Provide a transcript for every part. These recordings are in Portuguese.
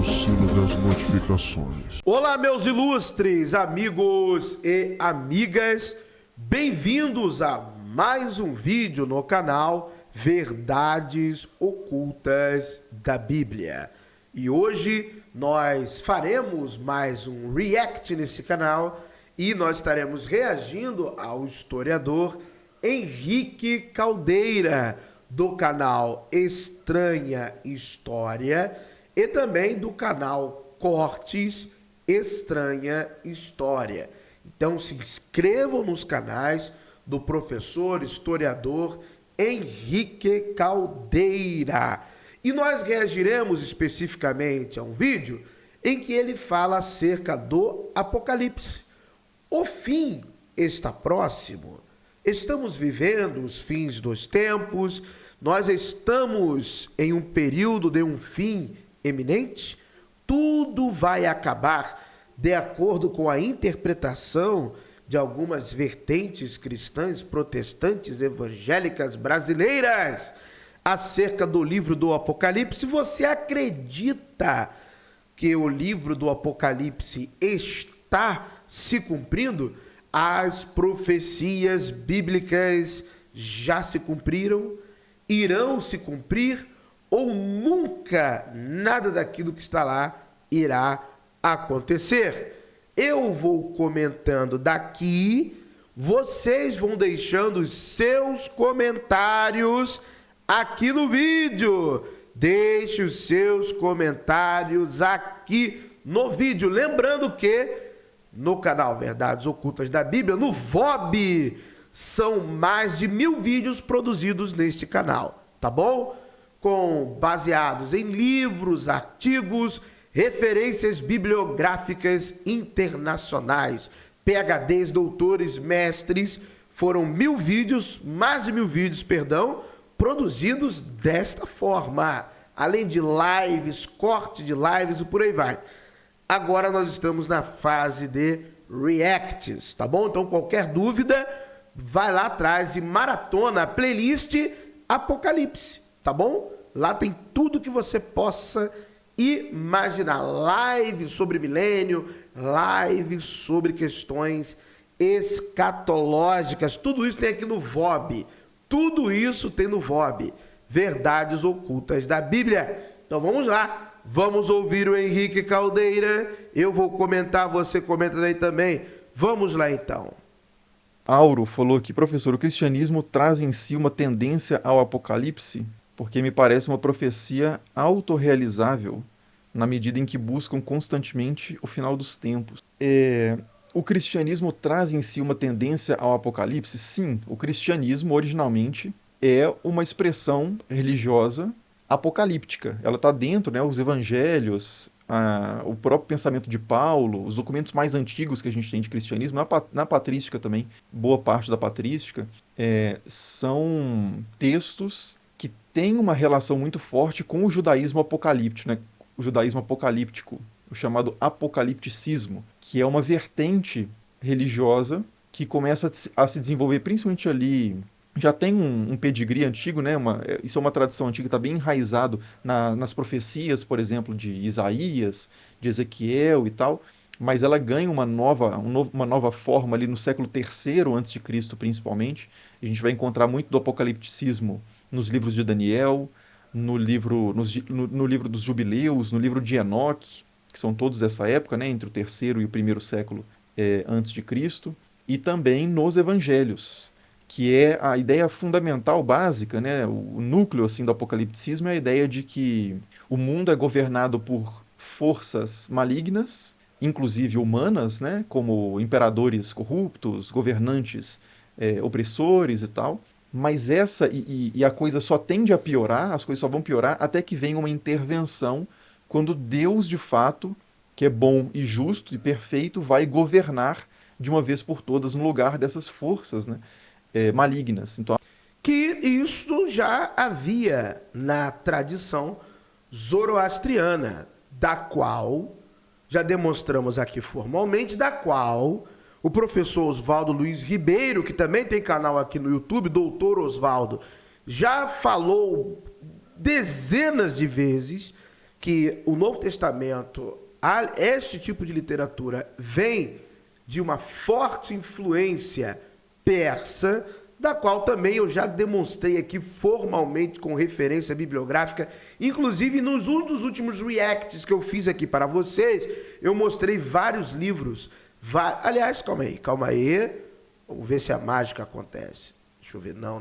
o sino das notificações. Olá, meus ilustres amigos e amigas, bem-vindos a mais um vídeo no canal Verdades Ocultas da Bíblia. E hoje nós faremos mais um react nesse canal e nós estaremos reagindo ao historiador Henrique Caldeira, do canal Estranha História e também do canal Cortes Estranha História. Então se inscrevam nos canais do professor historiador Henrique Caldeira. E nós reagiremos especificamente a um vídeo em que ele fala acerca do Apocalipse. O fim está próximo. Estamos vivendo os fins dos tempos, nós estamos em um período de um fim eminente, tudo vai acabar de acordo com a interpretação de algumas vertentes cristãs, protestantes, evangélicas brasileiras acerca do livro do Apocalipse. Você acredita que o livro do Apocalipse está se cumprindo? As profecias bíblicas já se cumpriram, irão se cumprir ou nunca nada daquilo que está lá irá acontecer? Eu vou comentando daqui, vocês vão deixando os seus comentários aqui no vídeo. Deixe os seus comentários aqui no vídeo. Lembrando que no canal Verdades Ocultas da Bíblia, no VOB, são mais de 1000 vídeos produzidos neste canal, tá bom? Baseados em livros, artigos, referências bibliográficas internacionais, PhDs, doutores, mestres. Foram 1000 vídeos, mais de 1000 vídeos, produzidos desta forma, além de lives, corte de lives e por aí vai. Agora nós estamos na fase de reacts, tá bom? Então qualquer dúvida, vai lá atrás e maratona a playlist Apocalipse, tá bom? Lá tem tudo que você possa imaginar. Live sobre milênio, live sobre questões escatológicas, tudo isso tem aqui no VOB. Tudo isso tem no VOB, Verdades Ocultas da Bíblia. Então vamos lá. Vamos ouvir o Henrique Caldeira, eu vou comentar, você comenta daí também. Vamos lá então. Auro falou que, professor, o cristianismo traz em si uma tendência ao apocalipse, porque me parece uma profecia autorrealizável, na medida em que buscam constantemente o final dos tempos. O cristianismo traz em si uma tendência ao apocalipse? Sim, o cristianismo originalmente é uma expressão religiosa apocalíptica. Ela está dentro, né, os evangelhos, o próprio pensamento de Paulo, os documentos mais antigos que a gente tem de cristianismo, na patrística também, boa parte da patrística, são textos que têm uma relação muito forte com o judaísmo apocalíptico, né, o judaísmo apocalíptico, o chamado apocalipticismo, que é uma vertente religiosa que começa a se desenvolver principalmente ali. Já tem um pedigree antigo, né? Isso é uma tradição antiga, está bem enraizado nas profecias, por exemplo, de Isaías, de Ezequiel e tal, mas ela ganha uma nova forma ali no século III a.C., principalmente. A gente vai encontrar muito do apocalipticismo nos livros de Daniel, no livro dos Jubileus, no livro de Enoque, que são todos dessa época, né? Entre o terceiro e o primeiro século antes de Cristo, e também nos evangelhos, que é a ideia fundamental, básica, né? O núcleo assim, do apocalipticismo é a ideia de que o mundo é governado por forças malignas, inclusive humanas, né? Como imperadores corruptos, governantes opressores e tal, mas a coisa só tende a piorar, as coisas só vão piorar até que venha uma intervenção, quando Deus, de fato, que é bom e justo e perfeito, vai governar de uma vez por todas no lugar dessas forças, né? Malignas. Então, que isso já havia na tradição zoroastriana, da qual já demonstramos aqui formalmente, da qual o professor Oswaldo Luiz Ribeiro, que também tem canal aqui no YouTube, Doutor Oswaldo, já falou dezenas de vezes que o Novo Testamento, este tipo de literatura, vem de uma forte influência persa, da qual também eu já demonstrei aqui formalmente com referência bibliográfica, inclusive um dos últimos reacts que eu fiz aqui para vocês, eu mostrei vários livros. Aliás, calma aí, vamos ver se a mágica acontece. Deixa eu ver, não.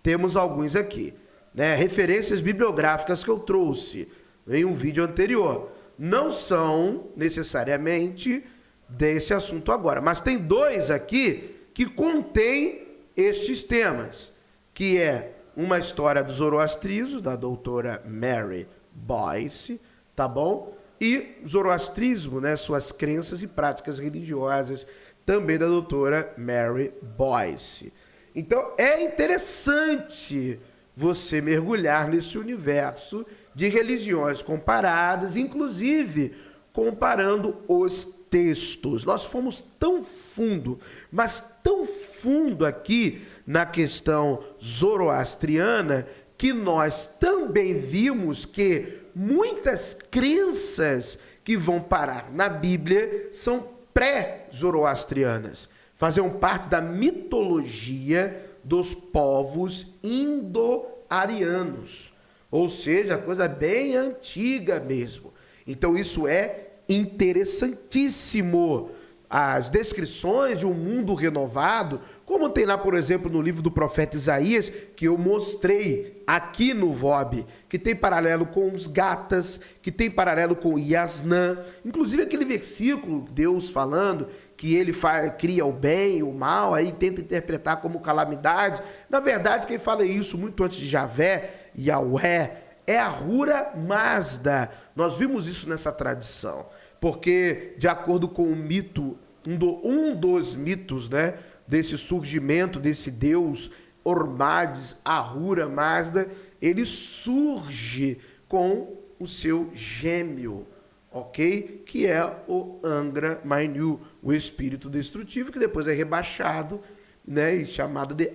Temos alguns aqui, né? Referências bibliográficas que eu trouxe em um vídeo anterior. Não são necessariamente desse assunto agora, mas tem dois aqui que contêm estes temas, que é uma história do zoroastrismo, da doutora Mary Boyce, tá bom? E zoroastrismo, né, suas crenças e práticas religiosas, também da doutora Mary Boyce. Então, é interessante você mergulhar nesse universo de religiões comparadas, inclusive comparando os textos. Nós fomos tão fundo, mas tão fundo aqui na questão zoroastriana, que nós também vimos que muitas crenças que vão parar na Bíblia são pré-zoroastrianas, faziam parte da mitologia dos povos indo-arianos, ou seja, coisa bem antiga mesmo. Então isso é interessantíssimo. As descrições de um mundo renovado, como tem lá, por exemplo, no livro do profeta Isaías, que eu mostrei aqui no VOB, que tem paralelo com os gatas, que tem paralelo com Yasnã, inclusive aquele versículo, Deus falando que ele cria o bem e o mal, aí tenta interpretar como calamidade. Na verdade, quem fala isso muito antes de Javé, Yahweh, é Ahura Mazda. Nós vimos isso nessa tradição. Porque, de acordo com o mito, um dos mitos, né, desse surgimento desse deus Ormades, Ahura Mazda, ele surge com o seu gêmeo, ok? Que é o Angra Mainyu, o espírito destrutivo, que depois é rebaixado, né, e chamado de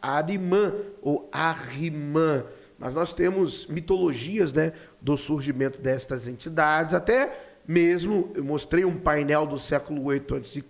Arimã ou Ahrimã. Mas nós temos mitologias, né, do surgimento destas entidades, até mesmo, eu mostrei um painel do século VIII a.C.,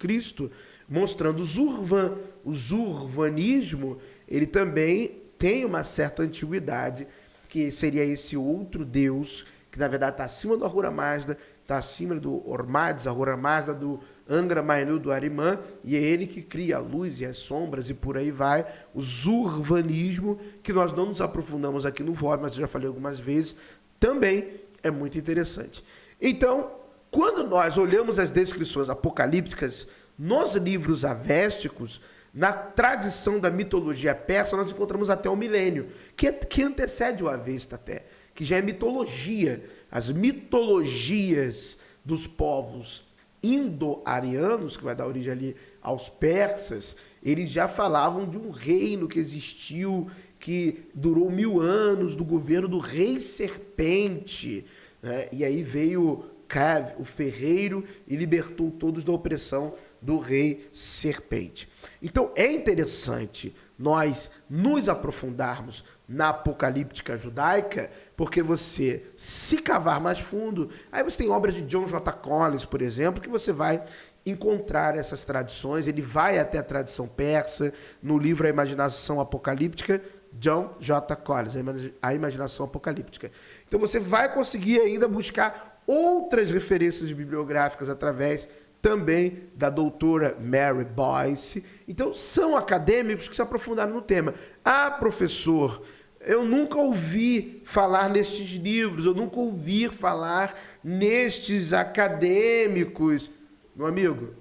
mostrando o Zurvan. O zurvanismo, ele também tem uma certa antiguidade, que seria esse outro deus, que na verdade está acima do Ahura Mazda, está acima do Ormades, Ahura Mazda, do Angra Mainyu, do Arimã, e é ele que cria a luz e as sombras e por aí vai. O zurvanismo, que nós não nos aprofundamos aqui no VOD, mas eu já falei algumas vezes, também é muito interessante. Então, quando nós olhamos as descrições apocalípticas nos livros avésticos, na tradição da mitologia persa, nós encontramos até o milênio, que antecede o Avesta até, que já é mitologia. As mitologias dos povos indo-arianos, que vai dar origem ali aos persas, eles já falavam de um reino que existiu, que durou 1000 anos, do governo do rei serpente, né? E aí veio Cav, o ferreiro, e libertou todos da opressão do rei serpente. Então é interessante nós nos aprofundarmos na apocalíptica judaica, porque você, se cavar mais fundo, aí você tem obras de John J. Collins, por exemplo, que você vai encontrar essas tradições. Ele vai até a tradição persa, no livro A Imaginação Apocalíptica, John J. Collins, A Imaginação Apocalíptica. Então você vai conseguir ainda buscar outras referências bibliográficas através também da doutora Mary Boyce. Então, são acadêmicos que se aprofundaram no tema. Ah, professor, eu nunca ouvi falar nestes livros, eu nunca ouvi falar nestes acadêmicos. Meu amigo,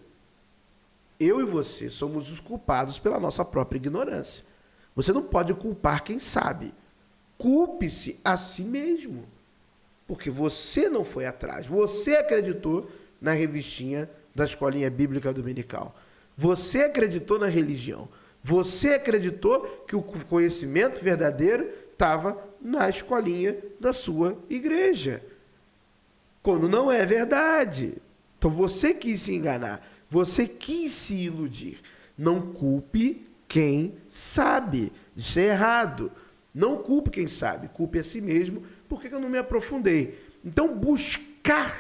eu e você somos os culpados pela nossa própria ignorância. Você não pode culpar quem sabe. Culpe-se a si mesmo. Porque você não foi atrás. Você acreditou na revistinha da Escolinha Bíblica Dominical. Você acreditou na religião. Você acreditou que o conhecimento verdadeiro estava na escolinha da sua igreja. Quando não é verdade. Então você quis se enganar. Você quis se iludir. Não culpe quem sabe. Isso é errado. Não culpe quem sabe, culpe a si mesmo, porque eu não me aprofundei. Então, buscar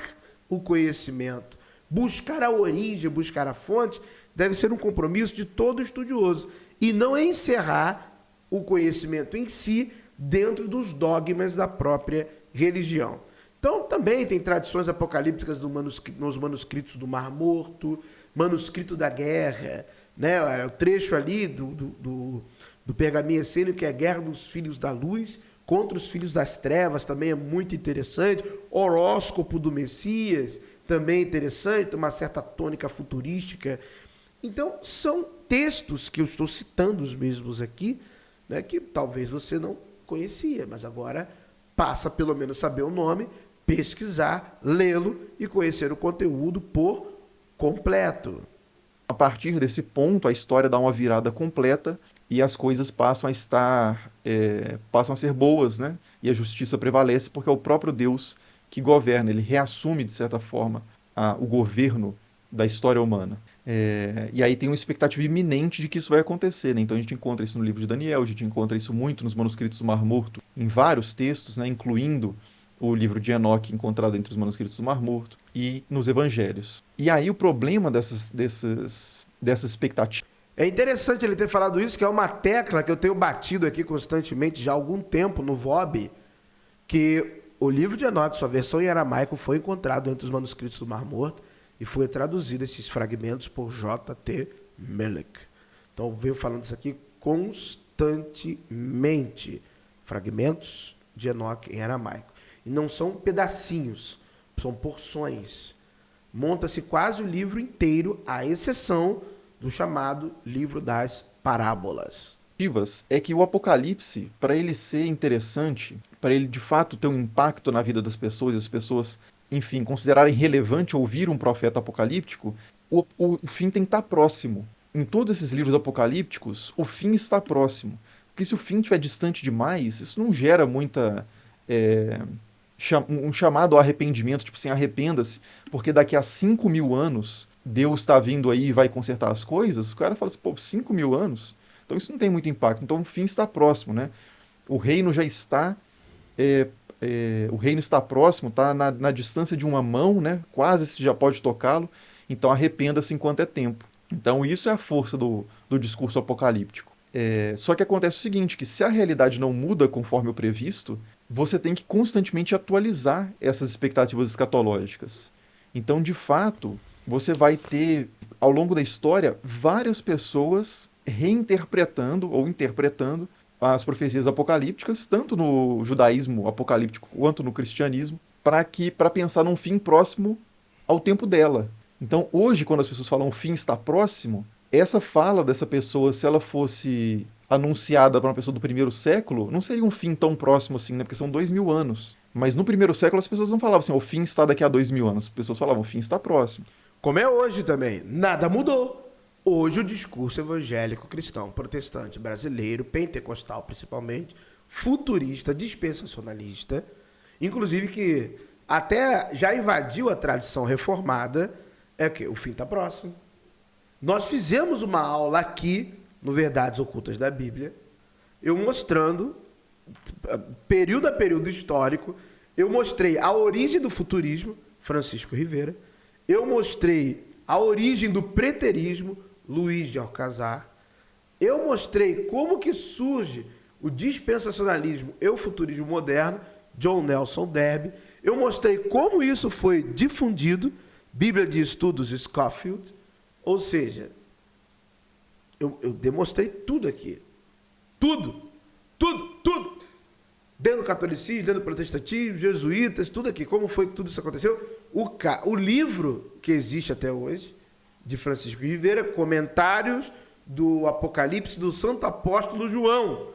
o conhecimento, buscar a origem, buscar a fonte, deve ser um compromisso de todo estudioso. E não encerrar o conhecimento em si dentro dos dogmas da própria religião. Então, também tem tradições apocalípticas nos manuscritos do Mar Morto, manuscrito da guerra, né? O trecho ali do pergaminho essênio, que é a guerra dos filhos da luz contra os filhos das trevas, também é muito interessante. Horóscopo do Messias, também interessante, uma certa tônica futurística. Então, são textos que eu estou citando os mesmos aqui, né, que talvez você não conhecia, mas agora passa pelo menos saber o nome, pesquisar, lê-lo e conhecer o conteúdo por completo. A partir desse ponto, a história dá uma virada completa e as coisas passam a ser boas, né? E a justiça prevalece porque é o próprio Deus que governa, ele reassume, de certa forma, o governo da história humana. E aí tem uma expectativa iminente de que isso vai acontecer, né? Então a gente encontra isso no livro de Daniel, a gente encontra isso muito nos manuscritos do Mar Morto, em vários textos, né? Incluindo o livro de Enoque, encontrado entre os manuscritos do Mar Morto, e nos evangelhos. E aí o problema dessas expectativas... É interessante ele ter falado isso, que é uma tecla que eu tenho batido aqui constantemente já há algum tempo no VOB, que o livro de Enoque, sua versão em aramaico, foi encontrado entre os manuscritos do Mar Morto e foi traduzido esses fragmentos por J.T. Melech. Então eu venho falando isso aqui constantemente. Fragmentos de Enoque em aramaico. E não são pedacinhos, são porções. Monta-se quase o livro inteiro, à exceção do chamado livro das parábolas. É que o Apocalipse, para ele ser interessante, para ele de fato ter um impacto na vida das pessoas, e as pessoas, enfim, considerarem relevante ouvir um profeta apocalíptico, o fim tem que estar próximo. Em todos esses livros apocalípticos, o fim está próximo. Porque se o fim estiver distante demais, isso não gera muita... um chamado ao arrependimento, tipo assim, arrependa-se, porque daqui a 5.000 anos Deus está vindo aí e vai consertar as coisas. O cara fala assim, pô, 5.000 anos? Então isso não tem muito impacto. Então o fim está próximo, né? O reino já está... o reino está próximo, está na distância de uma mão, né? Quase se já pode tocá-lo. Então arrependa-se enquanto é tempo. Então isso é a força do discurso apocalíptico. Só que acontece o seguinte, que se a realidade não muda conforme o previsto, você tem que constantemente atualizar essas expectativas escatológicas. Então, de fato, você vai ter, ao longo da história, várias pessoas reinterpretando ou interpretando as profecias apocalípticas, tanto no judaísmo apocalíptico quanto no cristianismo, para pensar num fim próximo ao tempo dela. Então, hoje, quando as pessoas falam o fim está próximo, essa fala dessa pessoa, se ela fosse anunciada para uma pessoa do primeiro século, não seria um fim tão próximo assim, né? Porque são 2.000 anos. Mas no primeiro século as pessoas não falavam assim, o fim está daqui a 2.000 anos. As pessoas falavam, o fim está próximo. Como é hoje também, nada mudou. Hoje o discurso evangélico cristão, protestante, brasileiro, pentecostal principalmente, futurista, dispensacionalista, inclusive que até já invadiu a tradição reformada, é que o fim está próximo. Nós fizemos uma aula aqui, no Verdades Ocultas da Bíblia, eu mostrando, período a período histórico, eu mostrei a origem do futurismo, Francisco Rivera, eu mostrei a origem do preterismo, Luiz de Alcazar, eu mostrei como que surge o dispensacionalismo e o futurismo moderno, John Nelson Darby, eu mostrei como isso foi difundido, Bíblia de Estudos Scofield, ou seja, eu demonstrei tudo aqui. Tudo. Dentro do catolicismo, dentro do protestantismo, jesuítas, tudo aqui. Como foi que tudo isso aconteceu? O livro que existe até hoje, de Francisco Rivera, Comentários do Apocalipse do Santo Apóstolo João.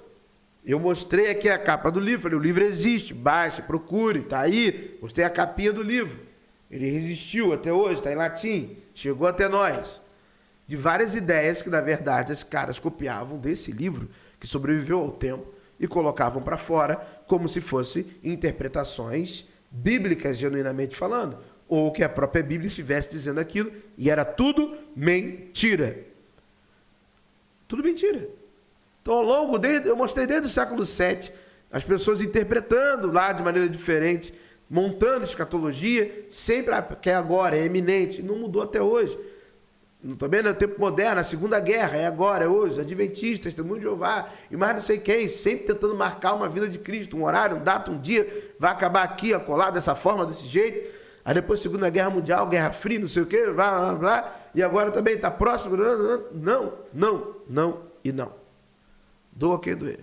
Eu mostrei aqui a capa do livro. Falei, o livro existe, baixe, procure, está aí. Mostrei a capinha do livro. Ele resistiu até hoje, está em latim, chegou até nós. De várias ideias que, na verdade, os caras copiavam desse livro, que sobreviveu ao tempo, e colocavam para fora como se fossem interpretações bíblicas, genuinamente falando, ou que a própria Bíblia estivesse dizendo aquilo, e era tudo mentira. Tudo mentira. Então, eu mostrei desde o século VII, as pessoas interpretando lá de maneira diferente, montando escatologia, sempre que é agora, é eminente, não mudou até hoje. Também no tempo moderno, a Segunda Guerra, é agora, é hoje, Adventistas, Testemunho de Jeová, e mais não sei quem, sempre tentando marcar uma vinda de Cristo, um horário, um data, um dia, vai acabar aqui, acolá, dessa forma, desse jeito. Aí depois Segunda Guerra Mundial, Guerra Fria, não sei o quê, blá, blá, blá, e agora também está próximo, não e não. Doa quem doer.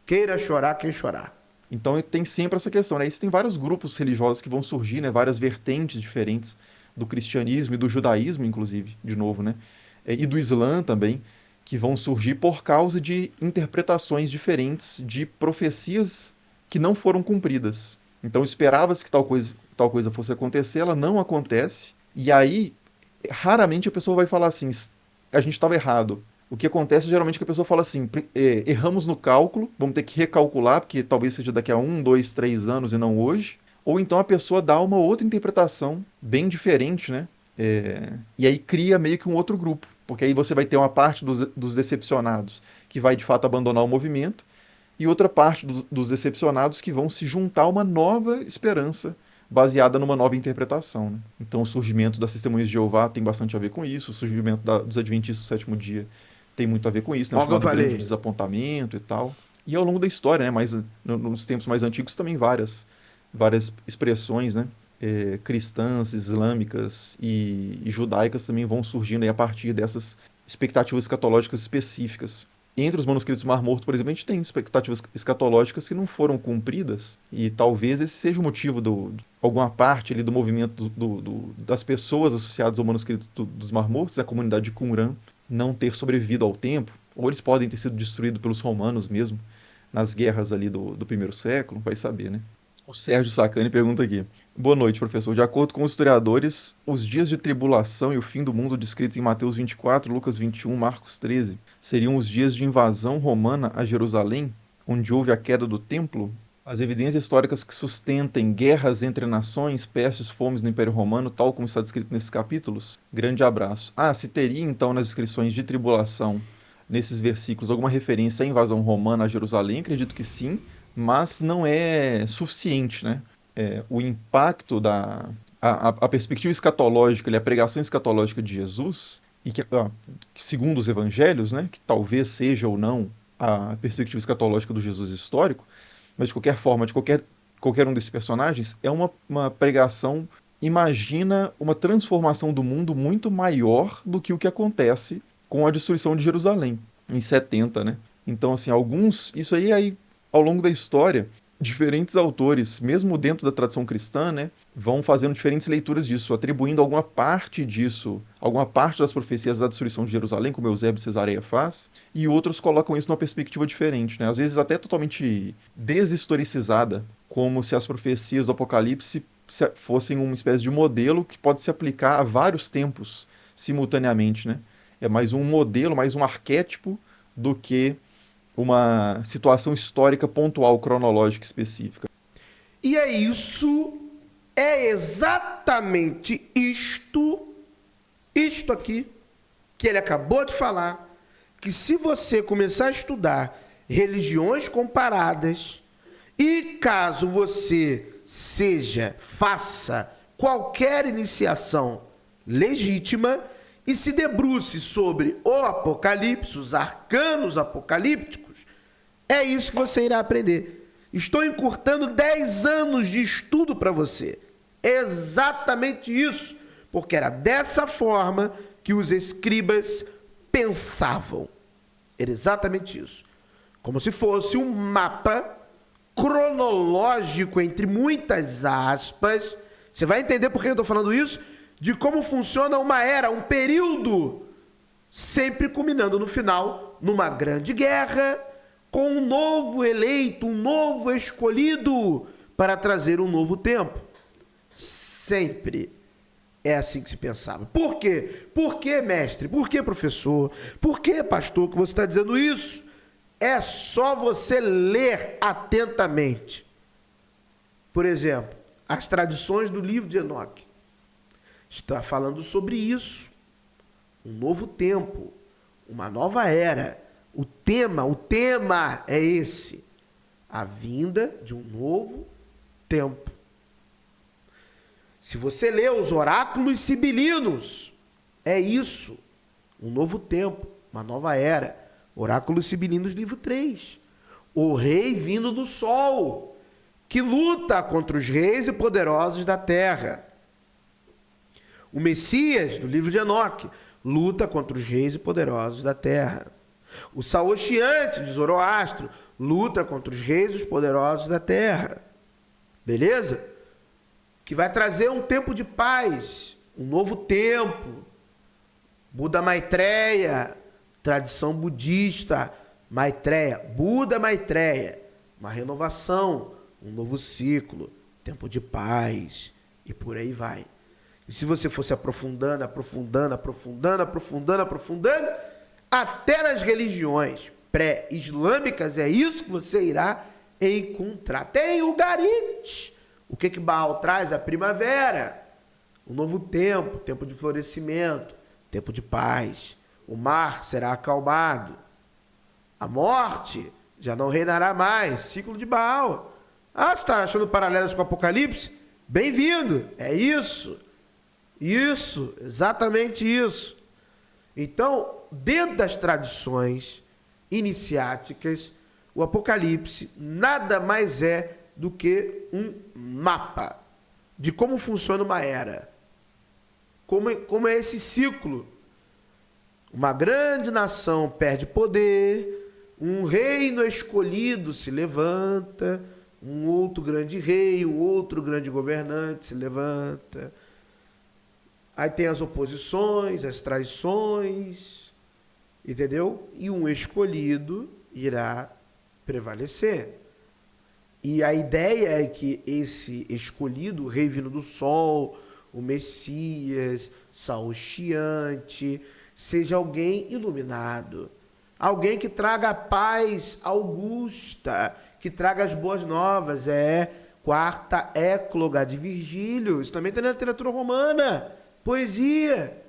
Queira chorar quem chorar. Então tem sempre essa questão, né? Isso tem vários grupos religiosos que vão surgir, né? Várias vertentes diferentes do cristianismo e do judaísmo, inclusive, de novo, né? E do Islã também, que vão surgir por causa de interpretações diferentes de profecias que não foram cumpridas. Então esperava-se que tal coisa fosse acontecer, ela não acontece, e aí raramente a pessoa vai falar assim, a gente estava errado. O que acontece geralmente é que a pessoa fala assim, erramos no cálculo, vamos ter que recalcular, porque talvez seja daqui a 1, 2, 3 anos e não hoje. Ou então a pessoa dá uma outra interpretação bem diferente, né? E aí cria meio que um outro grupo. Porque aí você vai ter uma parte dos decepcionados que vai de fato abandonar o movimento e outra parte dos decepcionados que vão se juntar a uma nova esperança baseada numa nova interpretação, né? Então o surgimento das Testemunhas de Jeová tem bastante a ver com isso, o surgimento dos Adventistas do Sétimo Dia tem muito a ver com isso, né? O chamado grande desapontamento e tal. E ao longo da história, né? Mas nos tempos mais antigos também várias expressões, né? Cristãs, islâmicas e judaicas também vão surgindo aí a partir dessas expectativas escatológicas específicas. Entre os manuscritos do Mar Morto, por exemplo, a gente tem expectativas escatológicas que não foram cumpridas, e talvez esse seja o motivo de alguma parte ali do movimento das pessoas associadas ao manuscrito dos Mar Mortos, a comunidade de Qumran, não ter sobrevivido ao tempo, ou eles podem ter sido destruídos pelos romanos mesmo, nas guerras ali do primeiro século, vai saber, né? O Sérgio Sacani pergunta aqui. Boa noite, professor. De acordo com os historiadores, os dias de tribulação e o fim do mundo descritos em Mateus 24, Lucas 21, Marcos 13, seriam os dias de invasão romana a Jerusalém, onde houve a queda do templo? As evidências históricas que sustentem guerras entre nações, pestes, fomes no Império Romano, tal como está descrito nesses capítulos? Grande abraço. Se teria então nas descrições de tribulação, nesses versículos, alguma referência à invasão romana a Jerusalém? Acredito que sim, mas não é suficiente, né? O impacto a perspectiva escatológica, a pregação escatológica de Jesus, e que segundo os evangelhos, né, que talvez seja ou não a perspectiva escatológica do Jesus histórico, mas de qualquer forma, de qualquer um desses personagens, é uma pregação, imagina uma transformação do mundo muito maior do que o que acontece com a destruição de Jerusalém, em 70, né? Então, assim, isso aí ao longo da história, diferentes autores, mesmo dentro da tradição cristã, né, vão fazendo diferentes leituras disso, atribuindo alguma parte das profecias da destruição de Jerusalém, como Eusébio de Cesareia faz, e outros colocam isso numa perspectiva diferente, né, às vezes até totalmente deshistoricizada, como se as profecias do Apocalipse fossem uma espécie de modelo que pode se aplicar a vários tempos simultaneamente, né? É mais um modelo, mais um arquétipo do que uma situação histórica pontual, cronológica específica. E é exatamente isto aqui, que ele acabou de falar, que se você começar a estudar religiões comparadas, e caso você faça qualquer iniciação legítima, e se debruce sobre o Apocalipse, os arcanos apocalípticos, é isso que você irá aprender. Estou encurtando 10 anos de estudo para você. Exatamente isso, porque era dessa forma que os escribas pensavam. Era exatamente isso. Como se fosse um mapa cronológico, entre muitas aspas. Você vai entender por que eu estou falando isso? De como funciona uma era, um período, sempre culminando no final, numa grande guerra, com um novo eleito, um novo escolhido, para trazer um novo tempo. Sempre é assim que se pensava. Por quê? Por que, mestre? Por que, professor? Por que, pastor, que você está dizendo isso? É só você ler atentamente. Por exemplo, as tradições do livro de Enoque. Está falando sobre isso. Um novo tempo, uma nova era, O tema é esse: a vinda de um novo tempo. Se você lê os oráculos sibilinos, é isso, um novo tempo, uma nova era. Oráculos sibilinos, livro 3. O rei vindo do sol, que luta contra os reis e poderosos da terra. O Messias, do livro de Enoque, luta contra os reis e poderosos da terra. O Saoshiante, de Zoroastro, luta contra os reis e os poderosos da terra. Beleza? Que vai trazer um tempo de paz, um novo tempo. Buda Maitreya, tradição budista, Maitreya, Buda Maitreya, uma renovação, um novo ciclo, tempo de paz, e por aí vai. E se você fosse aprofundando, até nas religiões pré-islâmicas, é isso que você irá encontrar. Tem o Garit. O que Baal traz? A primavera, um novo tempo, tempo de florescimento, tempo de paz. O mar será acalmado. A morte já não reinará mais. Ciclo de Baal. Ah, você está achando paralelos com o Apocalipse? Bem-vindo. É isso. Isso, exatamente isso. Então, dentro das tradições iniciáticas, o Apocalipse nada mais é do que um mapa de como funciona uma era. Como é esse ciclo. Uma grande nação perde poder, um reino escolhido se levanta, um outro grande rei, um outro grande governante se levanta. Aí tem as oposições, as traições, entendeu? E um escolhido irá prevalecer. E a ideia é que esse escolhido, o rei vindo do sol, o Messias, Saoshiante, seja alguém iluminado. Alguém que traga a paz augusta, que traga as boas novas. Quarta écloga de Virgílio. Isso também tem na literatura romana. Poesia.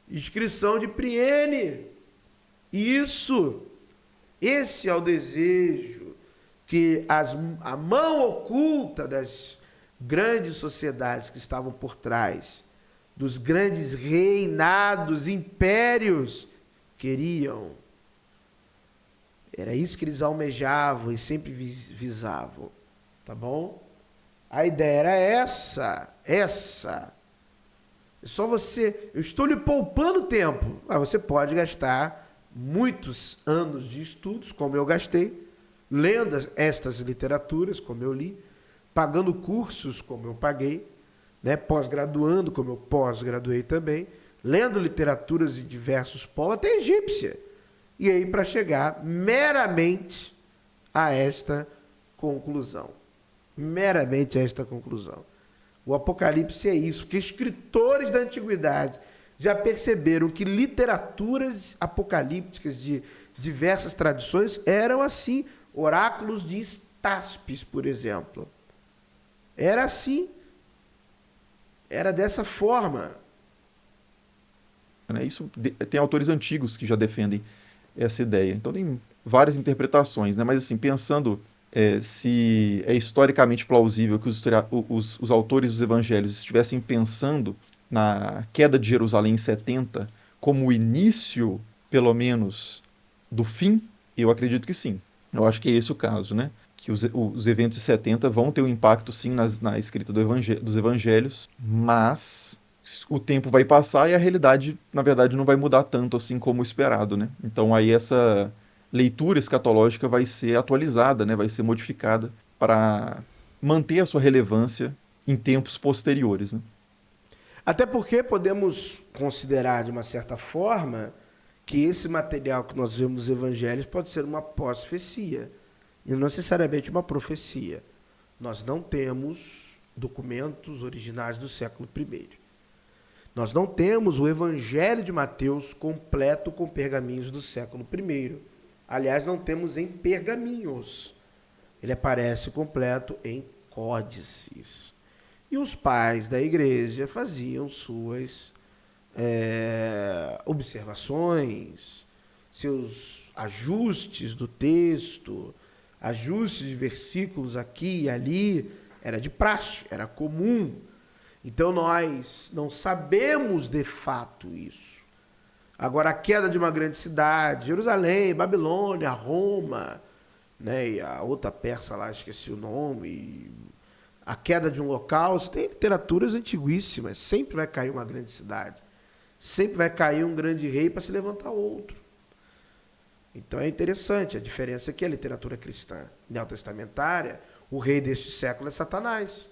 Inscrição de Priene. Isso. Esse é o desejo que a mão oculta das grandes sociedades que estavam por trás, dos grandes reinados, impérios, queriam. Era isso que eles almejavam e sempre visavam. Tá bom? A ideia era essa. É só você... Eu estou lhe poupando tempo. Mas você pode gastar muitos anos de estudos, como eu gastei, lendo estas literaturas, como eu li, pagando cursos, como eu paguei, né? Pós-graduando, como eu pós-graduei também, lendo literaturas de diversos povos, até egípcia. E aí para chegar meramente a esta conclusão. Meramente a esta conclusão. O Apocalipse é isso, que escritores da antiguidade já perceberam que literaturas apocalípticas de diversas tradições eram assim. Oráculos de Staspes, por exemplo. Era assim. Era dessa forma. Isso, tem autores antigos que já defendem essa ideia. Então tem várias interpretações, né? Mas assim, pensando se é historicamente plausível que os autores dos evangelhos estivessem pensando na queda de Jerusalém em 70 como o início, pelo menos, do fim, eu acredito que sim. Eu acho que é esse o caso, né? Que os eventos de 70 vão ter um impacto, sim, na escrita dos evangelhos, mas o tempo vai passar e a realidade, na verdade, não vai mudar tanto assim como esperado, né? Então aí essa leitura escatológica vai ser atualizada, né? Vai ser modificada para manter a sua relevância em tempos posteriores, né? Até porque podemos considerar, de uma certa forma, que esse material que nós vemos nos evangelhos pode ser uma profecia, e não necessariamente uma profecia. Nós não temos documentos originais do século I. Nós não temos o Evangelho de Mateus completo com pergaminhos do século I. Aliás, não temos em pergaminhos. Ele aparece completo em códices. E os pais da igreja faziam suas observações, seus ajustes do texto, ajustes de versículos aqui e ali, era de praxe, era comum. Então nós não sabemos de fato isso. Agora, a queda de uma grande cidade, Jerusalém, Babilônia, Roma, né, e a outra persa lá, esqueci o nome, a queda de um local, tem literaturas antiguíssimas, sempre vai cair uma grande cidade, sempre vai cair um grande rei para se levantar outro. Então é interessante, a diferença é que a literatura cristã neotestamentária, o rei deste século é Satanás.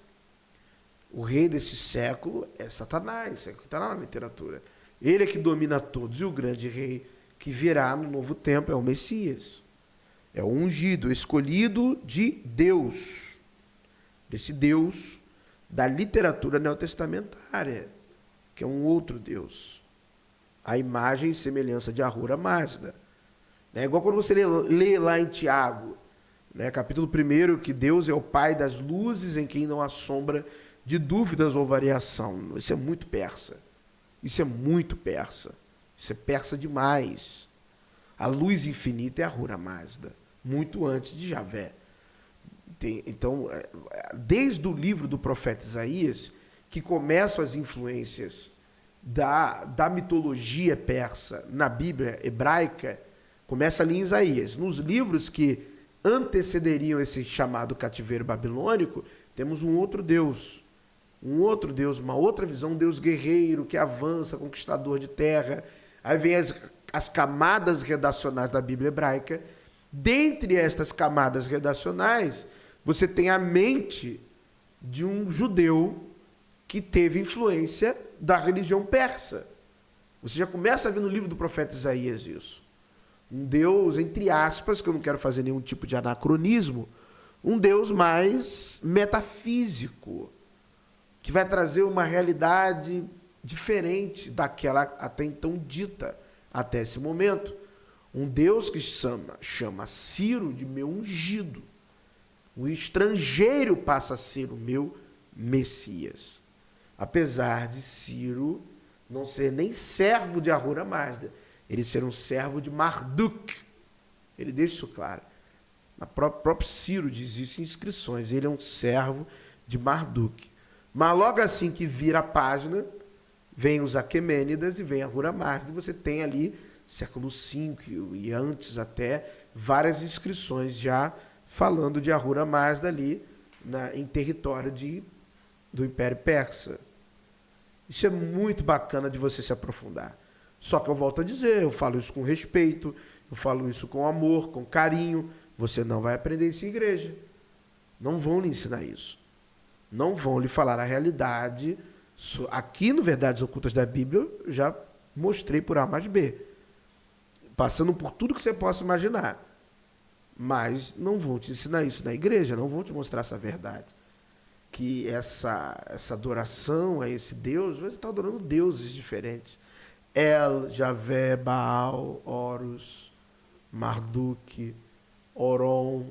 O rei deste século é Satanás, é o que está lá na literatura. Ele é que domina todos, e o grande rei que virá no novo tempo é o Messias. É o ungido, o escolhido de Deus. Desse Deus da literatura neotestamentária, que é um outro Deus. A imagem e semelhança de Ahura Mazda. É igual quando você lê lá em Tiago, né, capítulo 1, que Deus é o Pai das luzes, em quem não há sombra de dúvidas ou variação. Isso é muito persa. Isso é muito persa. Isso é persa demais. A luz infinita é Ahura Mazda, muito antes de Javé. Então, desde o livro do profeta Isaías, que começam as influências da mitologia persa na Bíblia hebraica, começa ali em Isaías. Nos livros que antecederiam esse chamado cativeiro babilônico, temos um outro Deus, uma outra visão, um Deus guerreiro que avança, conquistador de terra. Aí vem as camadas redacionais da Bíblia hebraica. Dentre estas camadas redacionais, você tem a mente de um judeu que teve influência da religião persa. Você já começa a ver no livro do profeta Isaías isso. Um Deus, entre aspas, que eu não quero fazer nenhum tipo de anacronismo, um Deus mais metafísico, que vai trazer uma realidade diferente daquela até então dita até esse momento. Um Deus que chama Ciro de meu ungido. O estrangeiro passa a ser o meu Messias. Apesar de Ciro não ser nem servo de Ahura Mazda, ele ser um servo de Marduk. Ele deixa isso claro. O próprio Ciro diz isso em inscrições. Ele é um servo de Marduk. Mas logo assim que vira a página, vem os Aquemênidas e vem Ahura Mazda. E você tem ali, século V e antes até, várias inscrições já falando de Ahura Mazda ali em território do Império Persa. Isso é muito bacana de você se aprofundar. Só que eu volto a dizer, eu falo isso com respeito, eu falo isso com amor, com carinho. Você não vai aprender isso em igreja. Não vão lhe ensinar isso. Não vão lhe falar a realidade. Aqui no Verdades Ocultas da Bíblia, eu já mostrei por A mais B. Passando por tudo que você possa imaginar. Mas não vão te ensinar isso na igreja, não vão te mostrar essa verdade. Que essa adoração a esse Deus, você está adorando deuses diferentes. El, Javé, Baal, Horus, Marduk, Oron.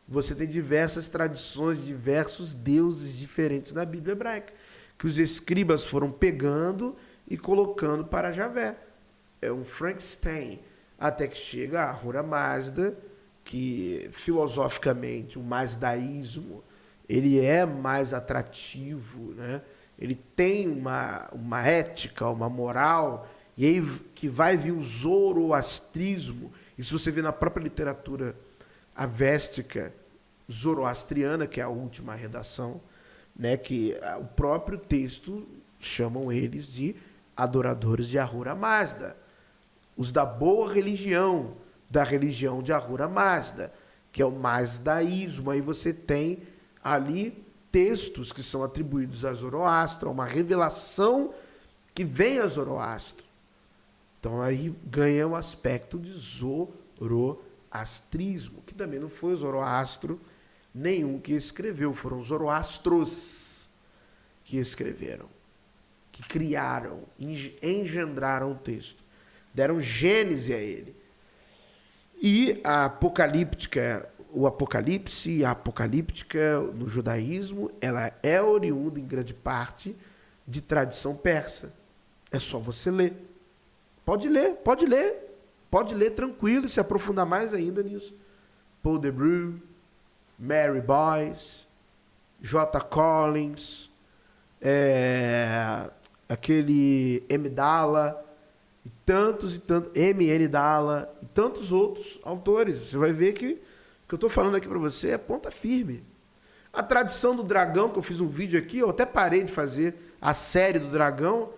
Você tem diversas tradições, diversos deuses diferentes na Bíblia hebraica, que os escribas foram pegando e colocando para Javé. É um Frankenstein, até que chega a Ahura Mazda, que filosoficamente o mazdaísmo ele é mais atrativo, né? Ele tem uma ética, uma moral, e aí que vai vir o zoroastrismo. Isso você vê na própria literatura avéstica zoroastriana, que é a última redação, né? Que o próprio texto chamam eles de adoradores de Ahura Mazda. Os da boa religião, da religião de Ahura Mazda, que é o mazdaísmo. Aí você tem ali textos que são atribuídos a Zoroastro, uma revelação que vem a Zoroastro. Então aí ganha o aspecto de zoroastrismo, que também não foi Zoroastro nenhum que escreveu, foram Zoroastros que escreveram, que criaram, engendraram o texto, deram gênese a ele. E a apocalíptica, o Apocalipse e a apocalíptica no judaísmo, ela é oriunda em grande parte de tradição persa. É só você ler. Pode ler, pode ler. Pode ler tranquilo e se aprofundar mais ainda nisso. Paul DeBrew, Mary Boyce, J. Collins, aquele M. Dalla, e tantos, M.N. Dalla, e tantos outros autores. Você vai ver que o que eu estou falando aqui para você é ponta firme. A tradição do dragão, que eu fiz um vídeo aqui, eu até parei de fazer a série do dragão,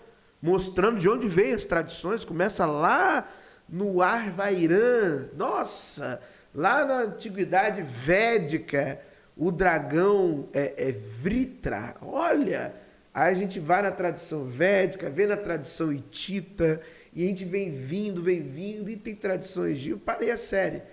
mostrando de onde veio as tradições. Começa lá no Arvairã, nossa, lá na antiguidade védica, o dragão é Vritra, olha, aí a gente vai na tradição védica, vem na tradição hitita, e a gente vem vindo, e tem tradição egípcia. Eu parei a série,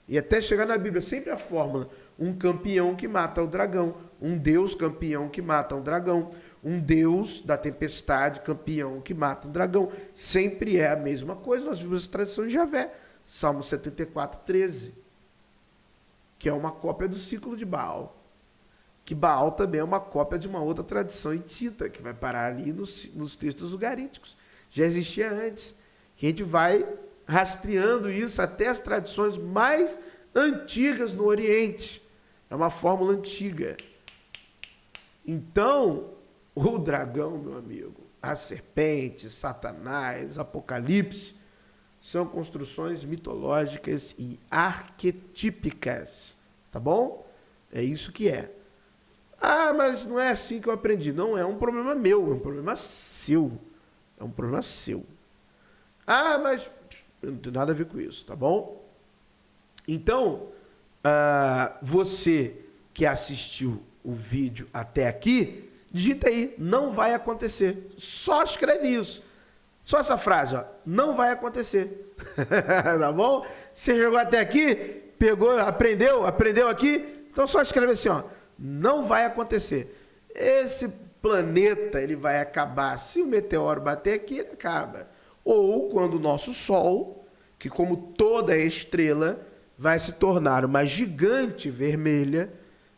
e até chegar na Bíblia, sempre a fórmula: um campeão que mata o dragão, um deus campeão que mata um dragão, um deus da tempestade campeão que mata um dragão. Sempre é a mesma coisa. Nós vimos a tradição de Javé, Salmo 74, 13, que é uma cópia do ciclo de Baal. Que Baal também é uma cópia de uma outra tradição hitita, que vai parar ali nos textos ugaríticos. Já existia antes. Que a gente vai rastreando isso até as tradições mais antigas no Oriente. É uma fórmula antiga. Então, o dragão, meu amigo, a serpente, Satanás, Apocalipse, são construções mitológicas e arquetípicas. Tá bom? É isso que é. Ah, mas não é assim que eu aprendi. Não é um problema meu, é um problema seu. É um problema seu. Ah, mas não tem nada a ver com isso, tá bom? Então, você que assistiu o vídeo até aqui, digita aí: não vai acontecer. Só escreve isso. Só essa frase, ó: não vai acontecer. Tá bom? Você chegou até aqui, pegou, aprendeu aqui, então só escreve assim, ó: não vai acontecer. Esse planeta, ele vai acabar. Se o meteoro bater aqui, ele acaba. Ou quando o nosso Sol, que como toda estrela, vai se tornar uma gigante vermelha,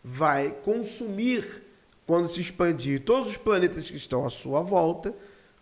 vai consumir, quando se expandir, todos os planetas que estão à sua volta,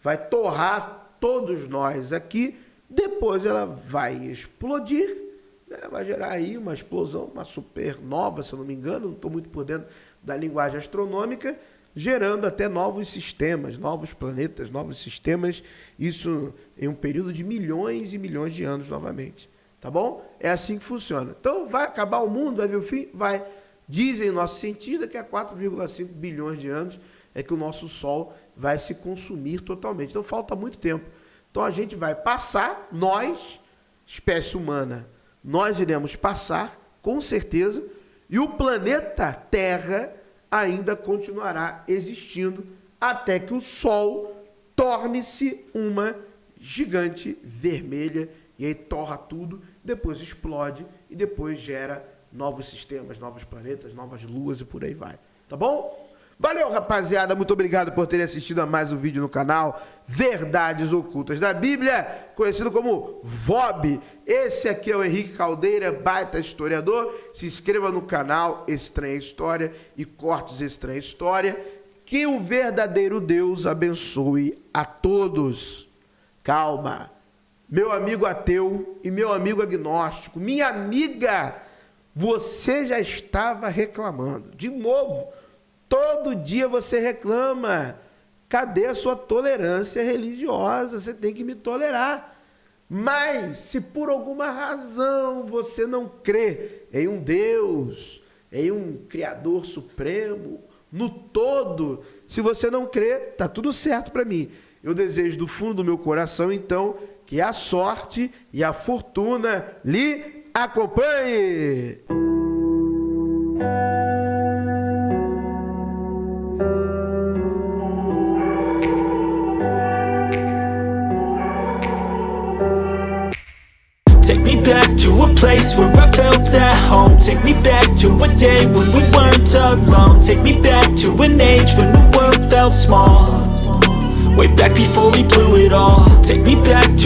vai torrar todos nós aqui, depois ela vai explodir, né? Vai gerar aí uma explosão, uma supernova, se eu não me engano, não estou muito por dentro da linguagem astronômica, gerando até novos sistemas, novos planetas, novos sistemas, isso em um período de milhões e milhões de anos novamente. Tá bom? É assim que funciona. Então, vai acabar o mundo, vai vir o fim? Vai. Dizem nossos cientistas que há 4,5 bilhões de anos é que o nosso Sol vai se consumir totalmente. Então, falta muito tempo. Então, a gente vai passar, nós, espécie humana, nós iremos passar, com certeza, e o planeta Terra ainda continuará existindo até que o Sol torne-se uma gigante vermelha, e aí torra tudo, depois explode e depois gera novos sistemas, novos planetas, novas luas e por aí vai. Tá bom? Valeu, rapaziada. Muito obrigado por terem assistido a mais um vídeo no canal Verdades Ocultas da Bíblia, conhecido como VOB. Esse aqui é o Henrique Caldeira, baita historiador. Se inscreva no canal Estranha História e Cortes Estranha História. Que o verdadeiro Deus abençoe a todos. Calma. Meu amigo ateu e meu amigo agnóstico, minha amiga, você já estava reclamando. De novo, todo dia você reclama. Cadê a sua tolerância religiosa? Você tem que me tolerar. Mas, se por alguma razão você não crê em um Deus, em um Criador Supremo, no todo, se você não crê, tá tudo certo para mim. Eu desejo do fundo do meu coração, então, que a sorte e a fortuna lhe acompanhe. Take me back to a place where I felt at home. Take me back to a day when we weren't alone. Take me back to an age when the world felt small. Way back before we blew it all. Take me back to